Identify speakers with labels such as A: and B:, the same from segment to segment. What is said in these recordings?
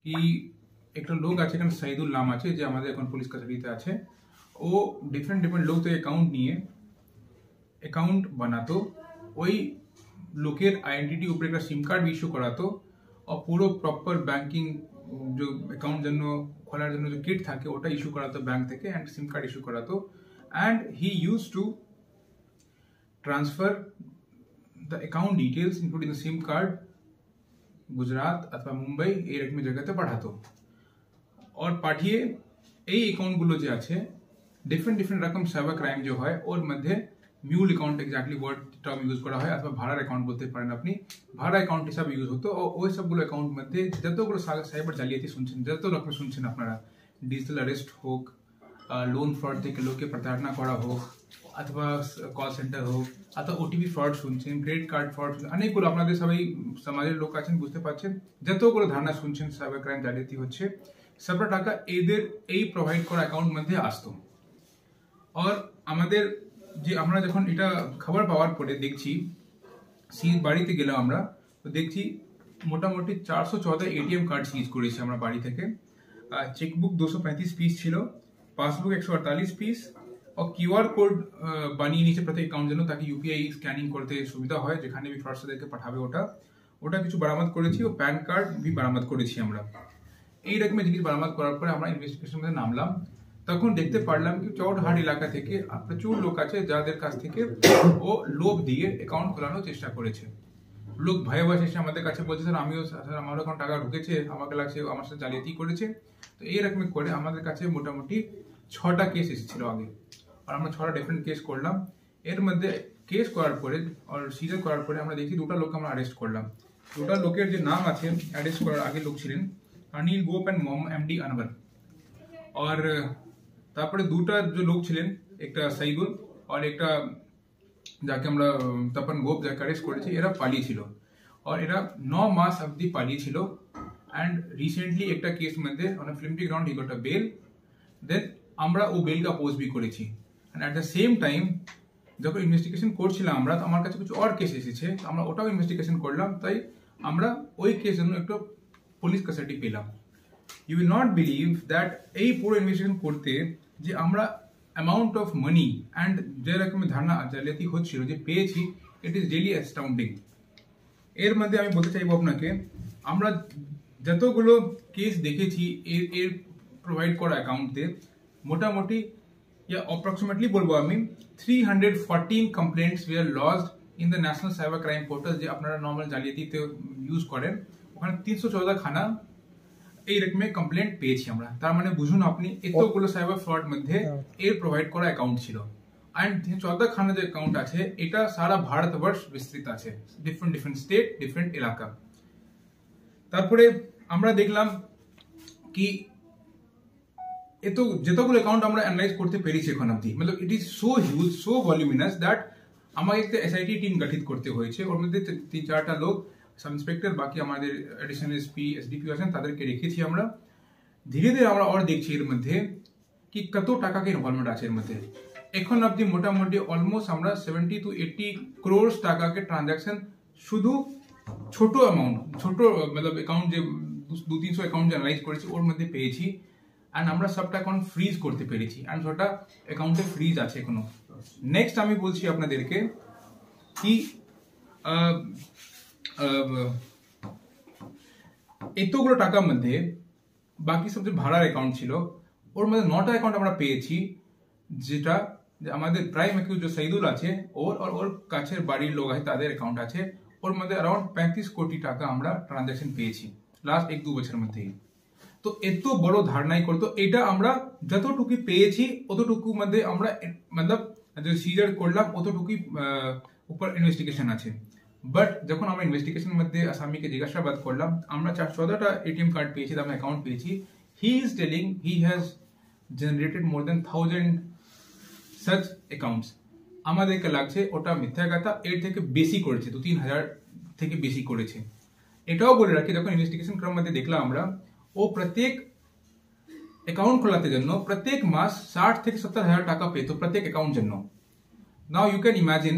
A: কি একটা লোক আছে এখানে সাইদুল নাম আছে যে আমাদের এখন পুলিশ কাছারিতে আছে। ও ডিফারেন্ট ডিফারেন্ট লোক থেকে অ্যাকাউন্ট নিয়ে অ্যাকাউন্ট বানাতো, ওই লোকের আইডেন্টিটি উপরে একটা সিম কার্ড ইস্যু করাতো, আর পুরো প্রপার ব্যাংকিং যে অ্যাকাউন্ট জন্য খোলার জন্য যে কিট থাকে ওটা ইস্যু করাতো ব্যাংক থেকে, অ্যান্ড সিম কার্ড ইস্যু করাতো। And he use to transfer the account details including the SIM card Gujarat অথবা মুম্বাই এইরকম জায়গাতে পাঠাতো। और পাঠিয়ে এই অ্যাকাউন্টগুলো যে আছে ডিফারেন্ট ডিফারেন্ট রকম সাইবার ক্রাইম যে হয় ওর মধ্যে mule account exactly word term use করা হয়, অথবা ভাড়ার অ্যাকাউন্ট বলতে পারেন আপনি, ভাড়া অ্যাকাউন্ট হিসাবে ইউজ হতো। ও ওই সবগুলো অ্যাকাউন্ট মধ্যে যতগুলো সাইবার জালিয়াতি শুনছেন, যত রকম শুনছেন আপনারা, ডিজিটাল অ্যারেস্ট হোক, লোন ফ্রড থেকে লোককে প্রতারণা করা হোক, অথবা কল সেন্টার হোক, অথবা ওটিপি ফ্রড শুনছেন, ক্রেডিট কার্ড ফ্রড শুনছেন, অনেকগুলো আপনাদের সবাই সমাজের লোক আছেন বুঝতে পারছেন, যতগুলো ধারণা শুনছেন সাইবার ক্রাইম জালিয়াতি হচ্ছে, সবটা টাকা এদের এই প্রোভাইড করা অ্যাকাউন্ট মধ্যে আসতো। আর আমাদের যে আমরা যখন এটা খবর পাওয়ার পরে দেখছি, বাড়িতে গেলাম আমরা, তো দেখছি মোটামুটি 414 এটিএম কার্ড সিজ করেছি আমরা বাড়ি থেকে। চেকবুক 235 পিস ছিল, পাসবুক 148 পিস, और क्यूआर কোড বানিয়ে নিয়েছে প্রত্যেক অ্যাকাউন্ট জন্য, তাকে ইউপিআই স্ক্যানিং করতে সুবিধা হয়, যেখানে বি ফ্রডস্টারদেরকে পাঠাবে ওটা কিছু বরামদ করেছি। ও প্যান কার্ড বি বরামদ করেছি আমরা। এই রকমের জিনিস বরামদ করার পরে আমরা ইনভেস্টিগেশনের নামলাম। তখন দেখতে পারলাম কি চৌটহাট এলাকা থেকে প্রচুর লোক আছে যাদের কাছ থেকে ও লোভ দিয়ে অ্যাকাউন্ট খোলানোর চেষ্টা করেছে। লোক ভয়ে ভয়ে এসে আমাদের কাছে বলছে, স্যার আমিও আমারও এখন টাকা ঢুকেছে, আমাকে লাগছে আমার সাথে জালিয়াতি করেছে। তো এইরকম করে আমাদের কাছে মোটামুটি 6টা কেস এসেছিল আগে, আর আমরা 6টা ডিফারেন্ট কেস করলাম। এর মধ্যে কেস করার পরে আর সিজার করার পরে আমরা দেখি 2টা লোক আমরা অ্যারেস্ট করলাম। 2টা লোকের যে নাম আছে, অ্যারেস্ট করার আগে লোক ছিলেন अनिल गोप एंड एमडी अनवर। और তারপরে 2টা যে লোক ছিলেন, একটা সাইদুল আর একটা যাকে আমরা তপন গোপ যাকে অ্যারেস্ট করেছি, এরা পালিয়েছিল। আর এরা 9 মাস অবধি পালিয়েছিল। অ্যান্ড রিসেন্টলি একটা কেস মধ্যে অন ফিল্মটি ground he got a bail, then আমরা ও বেলটা অপোজ বি করেছি। And at the same time যখন ইনভেস্টিগেশন করছিলাম আমরা, তো আমার কাছে কিছু আর কেস এসেছে, আমরা ওটাও ইনভেস্টিগেশন করলাম। তাই আমরা ওই কেস জন্য একটু পুলিশ কাস্টাডি পেলাম। You will not believe that এই পুরো ইনভেস্টিগেশন করতে যে আমরা অ্যামাউন্ট অফ মানি অ্যান্ড যে রকমের ধারণা জালিয়াতি হচ্ছিল যে পেয়েছি, ইট ইজ রিয়েলি অ্যাস্টাউন্ডিং। এর মধ্যে আমি বলতে চাইবো আপনাকে, আমরা যতগুলো কেস দেখেছি এর প্রোভাইড করা অ্যাকাউন্টে, মোটামুটি या অ্যাপ্রক্সিমেটলি বলবো আমি 314 complaints were lodged in the national cyber crime portal, যে আপনারা নর্মাল জালিয়াতিতে ইউজ করেন, ওখানে 314 খানা এইরকম কমপ্লেন্ট পেয়েছি আমরা। তার মানে বুঝুন আপনি এতগুলো সাইবার ফ্রড মধ্যে এর প্রোভাইড করা অ্যাকাউন্ট ছিল। অ্যান্ড 14 খানা যে অ্যাকাউন্ট আছে এটা সারা ভারতবর্ষ বিস্তৃত আছে, ডিফারেন্ট ডিফারেন্ট স্টেট, ডিফারেন্ট এলাকা। তারপরে আমরা দেখলাম কি যতগুলো অ্যাকাউন্ট আমরা অ্যানালাইজ করতে পেরেছি এখন অব্দি, মানে it is so huge, so voluminous that আমাকে একটা এসআইটি টিম গঠিত করতে হয়েছে। ওর মধ্যে 3-4টা লোক সাব ইন্সপেক্টর, বাকি আমাদের এডিশনাল এসপি এসডিপি আছেন, তাদেরকে রেখেছি আমরা। ধীরে ধীরে আমরা আর দেখছি এর মধ্যে কি কত টাকাকে ইনভলভমেন্ট আছে এর মধ্যে। এখন অব্দি মোটামুটি অলমোস্ট আমরা 70 to 80 crore টাকাকে ট্রানজাকশন শুধু ছোট অ্যামাউন্ট, ছোট मतलब অ্যাকাউন্ট যে 200-300 অ্যাকাউন্ট যে অ্যানালাইজ করেছি ওর মধ্যে পেয়েছি। অ্যান্ড আমরা সবটা অ্যাকাউন্ট ফ্রিজ করতে পেরেছি, অ্যান্ড ওটা অ্যাকাউন্টে ফ্রিজ আছে এখনো। নেক্সট আমি বলছি আপনাদেরকে কি এতগুলো টাকার মধ্যে বাকি সব যে ভাড়ার অ্যাকাউন্ট ছিল ওর মধ্যে 9টা অ্যাকাউন্ট আমরা পেয়েছি, যেটা আমাদের প্রাইম অ্যাকিউজ যে সাইদুল আছে ওর কাছের বাড়ির লোক আছে তাদের অ্যাকাউন্ট আছে, ওর মধ্যে অ্যারাউন্ড 35 কোটি টাকা আমরা ট্রানজাকশন পেয়েছি লাস্ট 1-2 বছরের মধ্যেই। তো এত বড় ধারণাই করতো, এটা আমরা যতটুকু পেয়েছি অতটুকু মধ্যে আমরা मतलब যে সিজার করলাম অতটুকুই উপর ইনভেস্টিগেশন আছে। বাট যখন আমরা ইনভেস্টিগেশন মধ্যে আসামিকে জিজ্ঞাসাবাদ করলাম, আমরা 14টা এটিএম কার্ড পেয়েছি, আমরা অ্যাকাউন্ট পেয়েছি। He is telling he has generated more than 1000 such accounts. আমাদেরকে লাগছে ওটা মিথ্যা কথা, এর থেকে বেশি করেছে, 2-3 হাজার থেকে বেশি করেছে। এটাও বলে রাখি, যখন ইনভেস্টিগেশন করার মধ্যে দেখলাম আমরা, ও প্রত্যেক অ্যাকাউন্ট খোলাতে জন্য প্রত্যেক মাস 60 থেকে 70 হাজার টাকা পেত প্রত্যেক অ্যাকাউন্ট জন্য। নাও ইউ ক্যান ইমাজিন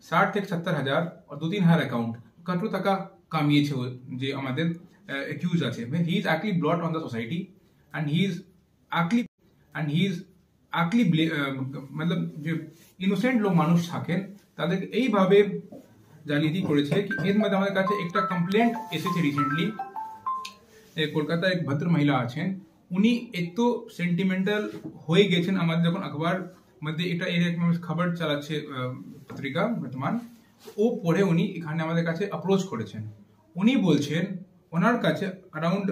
A: 60 থেকে 70 হাজার আর 2-3 হাজার অ্যাকাউন্ট কত টাকা কামিয়েছে যে আমাদের accused আছে, he is actually blot on the society and he is actually मतलब যে ইনোসেন্ট লোক মানুষ থাকেন তাদেরকে এইভাবে জালিয়াতি করেছে কি এর মধ্যে আমাদের কাছে একটা কমপ্লেন্ট এসেছে রিসেন্টলি। কলকাতায় এক ভদ্র মহিলা আছেন, উনি এত সেন্টিমেন্টাল হয়ে গেছেন আমাদের যখন আখবার মধ্যে এটা এরকম খবর চালাচ্ছে পত্রিকা বর্তমান, ও পড়ে উনি এখানে আমাদের কাছে অ্যাপ্রোচ করেছেন। উনি বলছেন ওনার কাছে অ্যারাউন্ড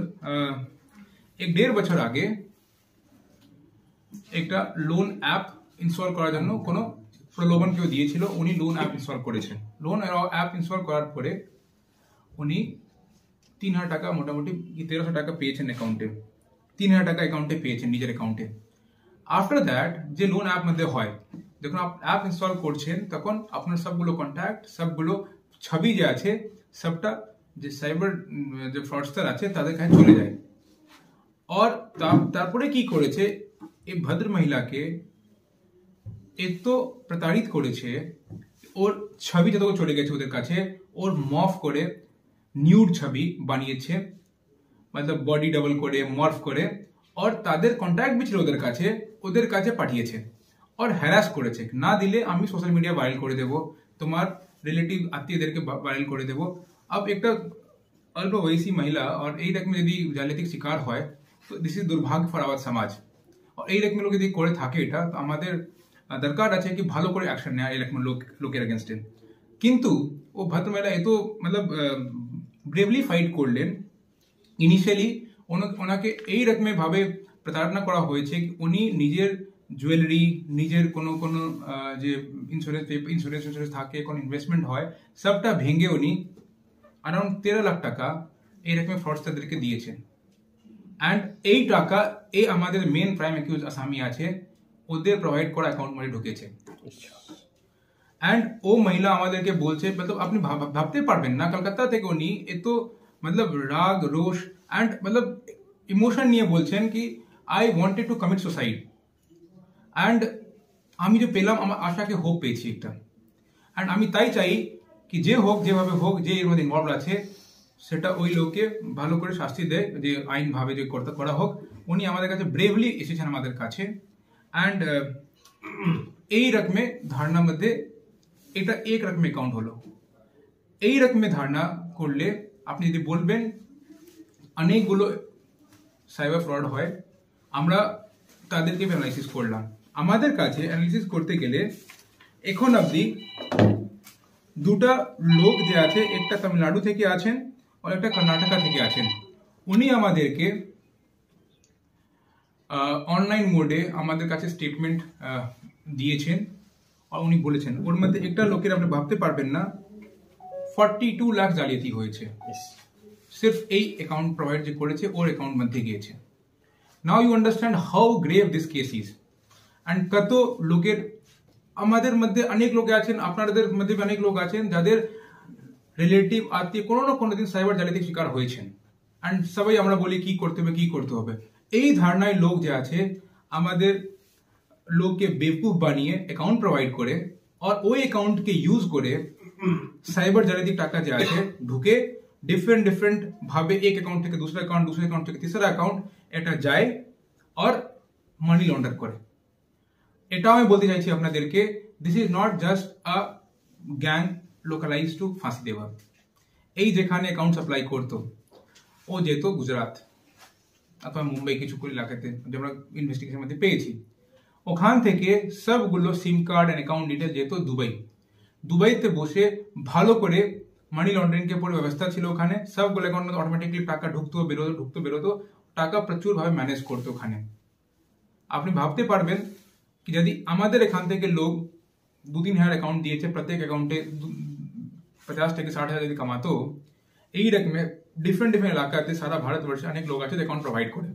A: 1.5 বছর আগে একটা লোন অ্যাপ ইনস্টল করার জন্য কোনো প্রলোভন কেউ দিয়েছিল, উনি লোন অ্যাপ ইনস্টল করেছেন। লোন অ্যাপ ইনস্টল করার পরে উনি 3,000 টাকা মোটামুটি 1,300 টাকা পেয়েছেন অ্যাকাউন্টে, 3,000 টাকা অ্যাকাউন্টে পেয়েছেন নিজের অ্যাকাউন্টে। আফটার দ্যাট যে লোন অ্যাপ মধ্যে হয়, যখন অ্যাপ ইনস্টল করছেন তখন আপনার সবগুলো কন্ট্যাক্ট, সবগুলো ছবি যে আছে সবটা যে সাইবার যে ফ্রডস্টার আছে তাদের কাছে চলে যায়। আর তারপরে কি করেছে, এই ভদ্র মহিলাকে এত প্রতারিত করেছে, ওর ছবি যত চলে গেছে ওদের কাছে, ওর মর্ফ করে নিউড ছবি বানিয়েছে, मतलब বডি ডাবল করে মর্ফ করে, আর তাদের কন্ট্যাক্ট भी ছিল ওদের কাছে পাঠিয়েছে আর হ্যারাস করেছে, না দিলে আমি সোশ্যাল মিডিয়া ভাইরাল করে দেবো, তোমার রিলেটিভ আত্মীয়দেরকে ভাইরাল করে দেবো। अब একটা অল্প বয়সী মহিলা আর এই রকম যদি জালিয়াতির শিকার হয় তো দিস ইজ দুর্ভাগ্য ফর আওয়ার সমাজ। আর এই রকম লোক যদি করে থাকে এটা, তো আমাদের দরকার আছে কি ভালো করে অ্যাকশন নেওয়া এরকম লোকের এগেনস্টে। কিন্তু ও ভদ্রমহিলা এত मतलब ব্রেভলি ফাইট করলেন। ইনিশিয়ালি ওনাকে এই রকমের ভাবে প্রতারণা করা হয়েছে, উনি নিজের জুয়েলারি, নিজের কোনো যে ইন্স্যুরেন্স থাকে, কোনো ইনভেস্টমেন্ট হয়, সবটা ভেঙে উনি অ্যারাউন্ড 13 লাখ টাকা এই রকমের ফ্রডস্টারদেরকে দিয়েছেন। অ্যান্ড এই টাকা এই আমাদের মেন প্রাইম অ্যাকিউজ আসামি আছে ওদের প্রোভাইড করা অ্যাকাউন্ট মানে ঢুকেছে। অ্যান্ড ও মহিলা আমাদেরকে বলছে, मतलब আপনি ভাবতে পারবেন না, কলকাতা থেকে উনি এত मतलब রাগ রোষ অ্যান্ড मतलब ইমোশন নিয়ে বলছেন কি I wanted to commit suicide. And আমি যে পেলাম আমার আশাকে হোপ পেয়েছি একটা, অ্যান্ড আমি তাই চাই কি যে হোক যেভাবে হোক, যে এর মধ্যে ইনভলভ আছে সেটা ওই লোককে ভালো করে শাস্তি দেয়, যে আইনভাবে যে করা হোক। উনি আমাদের কাছে ব্রেভলি এসেছেন আমাদের কাছে, অ্যান্ড এই রকমের ধারণার মধ্যে এটা এক রকমের অ্যাকাউন্ট হলো। এই রকমের ধারণা করলে আপনি যদি বলবেন অনেকগুলো সাইবার ফ্রড হয়, আমরা তাদেরকে অ্যানালাইসিস করলাম। আমাদের কাছে অ্যানালাইসিস করতে গেলে এখন অবধি দুটা লোক যে আছে, একটা তামিলনাড়ু থেকে আছেন আর একটা কর্ণাটকা থেকে আছেন। উনি আমাদেরকে অনলাইন মোডে আমাদের কাছে স্টেটমেন্ট দিয়েছেন আর উনি বলেছেন ওর মধ্যে একটা লোকের আপনি ভাবতে পারবেন না 42 লাখ জালিয়াতি হয়েছে, সির্ফ এই অ্যাকাউন্ট প্রোভাইড যে করেছে ওর অ্যাকাউন্ট মধ্যে গিয়েছে। Now you understand how grave this case is. And কত লোকের আমাদের মধ্যে অনেক লোক আছেন, আপনাদের মধ্যে অনেক লোক আছেন যাদের রিলেটিভ আত্মীয় কোনো না কোনো দিন সাইবার জালিয়াতির শিকার হয়েছেন। অ্যান্ড সবাই আমরা বলি কি করতে হবে। এই ধারণায় লোক যে আছে আমাদের লোককে বেवकूफ বানিয়ে অ্যাকাউন্ট প্রোভাইড করে আর ওই অ্যাকাউন্টকে ইউজ করে সাইবার জালিয়াতির টাকা যে আছে ঢুকে ডিফারেন্ট ভাবে এক অ্যাকাউন্ট থেকে दूसरा অ্যাকাউন্ট থেকে तीसरा অ্যাকাউন্ট এটা যায় আর মানি লন্ডার করে। এটাও আমি বলতে চাইছি আপনাদেরকে, this is not just a gang localise to ফাঁসি দেওয়া। এই যেখানে অ্যাকাউন্ট সাপ্লাই করতো ও যেত গুজরাট অথবা মুম্বাই কিছু এলাকাতে, যে আমরা ইনভেস্টিগেশন মধ্যে পেয়েছি, ওখান থেকে সবগুলো SIM card and account detail যেত দুবাইতে বসে ভালো করে মানি লন্ডারিং के পুরো ব্যবস্থা ছিল ওখানে। সবগুলো অ্যাকাউন্ট মধ্যে অটোমেটিকলি টাকা ঢুকতো বেরোতো, টাকা প্রচুর ভাবে ম্যানেজ করতো ওখানে। আপনি ভাবতে পারবেন কি যদি আমাদের এখান থেকে লোক 2-3 হাজার অ্যাকাউন্ট দিয়েছে, প্রত্যেক অ্যাকাউন্টে 50 থেকে 60 হাজার যদি কামাতো, এই রকমের ডিফারেন্ট এলাকাতে সারা ভারতবর্ষে অনেক লোক আছে অ্যাকাউন্ট প্রোভাইড করে।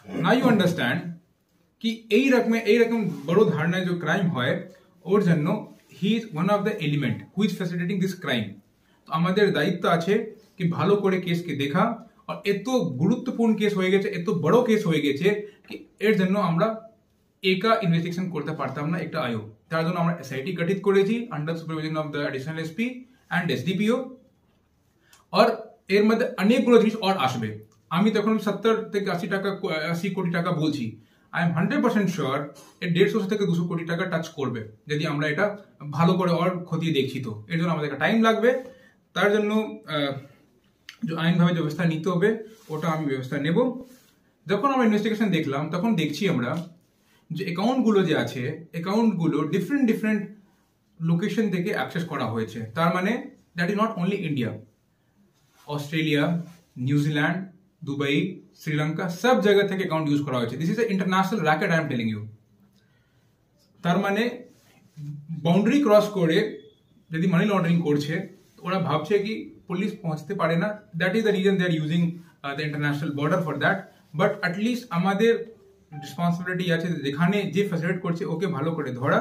A: নাও ইউ আন্ডারস্ট্যান্ড কি এই রকম বড় ধারণায় যে ক্রাইম হয় ওর জন্য he is one of the element who is facilitating this crime. তো আমাদের দায়িত্ব আছে কি ভালো করে কেসকে দেখা, আর এত গুরুত্বপূর্ণ কেস হয়ে গেছে, এত বড় কেস হয়ে গেছে কি এর জন্য আমরা একা ইনভেস্টিগেশন করতে পারতাম না, একটা আয়োগ। তার জন্য আমরা এসআইটি গঠিত করেছি under supervision of the additional SP and SDPO. আর এর মধ্যে অনেকগুলো জিনিস আর আসবে। আমি তখন 70 থেকে 80 কোটি টাকা বলছি, আই এম 100% শিওর এর 150 থেকে 200 কোটি টাকা টাচ করবে, যদি আমরা এটা ভালো করে আর খতিয়ে দেখছি। তো এর জন্য আমাদের একটা টাইম লাগবে। তার জন্য যে আইনভাবে যে ব্যবস্থা নিতে হবে ওটা আমি ব্যবস্থা নেব। যখন আমরা ইনভেস্টিগেশন দেখলাম তখন দেখছি আমরা যে অ্যাকাউন্টগুলো যে আছে, অ্যাকাউন্টগুলো ডিফারেন্ট লোকেশন থেকে অ্যাক্সেস করা হয়েছে। তার মানে that is not only India, Australia, New Zealand, Dubai, Sri Lanka, সব জায়গা থেকে অ্যাকাউন্ট ইউজ করা হয়েছে। This is a international racket, I am telling you. তার মানে বাউন্ডারি ক্রস করে যদি মানি লন্ডারিং করছে, ওরা ভাবছে কি পুলিশ পৌঁছতে পারে না, that is the reason they are using the international border for that. But at least আমাদের রেসপন্সিবিলিটি আছে যেখানে যে ফ্যাসিলিটেট করছে ওকে ভালো করে ধরা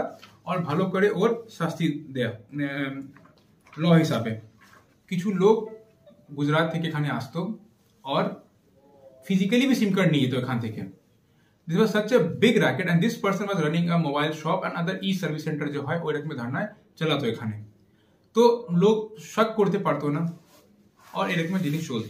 A: আর ভালো করে ওর শাস্তি দেয়া ল হিসাবে। কিছু লোক গুজরাট থেকে এখানে আসতো और फिजिकली भी सिम कार्ड नहीं है तो एखान থেকে। This was such a big racket and this person was running a mobile shop and other E service centre जो है ওই রকম ধারণায় চালাতো এখানে। তো লোক শক করতে পারতো না আর এরকম জিনিস চলতো।